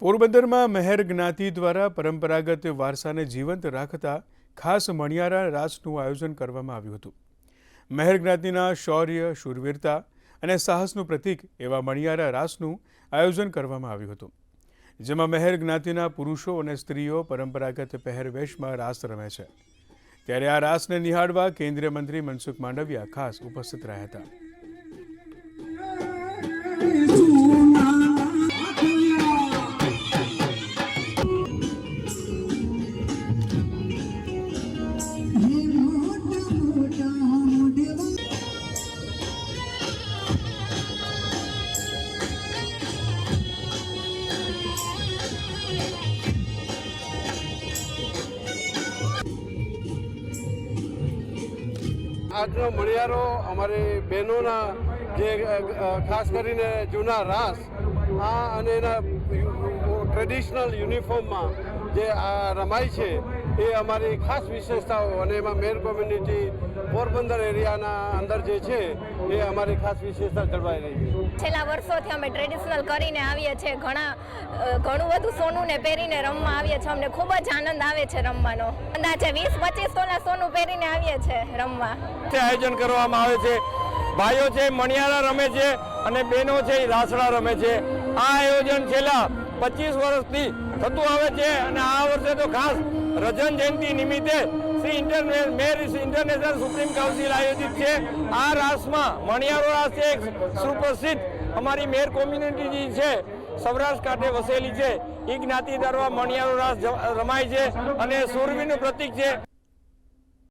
પોરબંદરમાં મહેર જ્ઞાતિ દ્વારા પરંપરાગત વારસાને જીવંત રાખતા ખાસ મણિયારા રાસનું આયોજન કરવામાં આવ્યું હતું। મહેર જ્ઞાતિના શૌર્ય, શૂરવીરતા અને સાહસનું પ્રતીક એવા મણિયારા રાસનું આયોજન કરવામાં આવ્યું હતું, જેમાં મહેર જ્ઞાતિના પુરુષો અને સ્ત્રીઓ પરંપરાગત પહેરવેશમાં રાસ રમે છે। ત્યારે આ રાસને નિહાળવા કેન્દ્રીય મંત્રી મનસુખ માંડવિયા ખાસ ઉપસ્થિત રહ્યા હતા। આજનો મણિયારો અમારી બહેનોના જે ખાસ કરીને જૂના રાસ અને એના ટ્રેડિશનલ યુનિફોર્મમાં જે રમાય છે એ અમારી ખાસ વિશેષતાઓ અને એમાં મેર કોમ્યુનિટી પોરબંદર એરિયાના અંદર જે છે એ અમારી ખાસ વિશેષતા જળવાઈ રહી છે। છેલ્લા વર્ષોથી અમે ટ્રેડિશનલ કરીને આવીએ છીએ, ઘણું બધું સોનું ને પહેરીને રમવા આવીએ છીએ। અમને ખૂબ જ આનંદ આવે છે રમવાનો। અંદાજે 20-25 તોલા સોનું પહેરીને આવીએ છીએ રમવા। આયોજન કરવામાં આવે છે, ભાઈઓ છે મણિયારા રમે છે અને બહેનો છે રાસડા રમે છે। આ આયોજન છેલ્લા 25 વર્ષથી થતું આવે છે અને આ વર્ષે તો ખાસ રજન જયંતિ નિમિત્તે શ્રી ઇન્ટરનેશનલ સુપ્રીમ કાઉન્સિલ આયોજિત છે। આ રાસમાં મણિયારો રાસ છે, એક સુપ્રસિદ્ધ અમારી મેર કોમ્યુનિટી છે સૌરાષ્ટ્ર કાંઠે વસેલી છે, એ જ્ઞાતિ દ્વારા મણિયારો રાસ રમાય છે અને શૂરવીરનું પ્રતીક છે।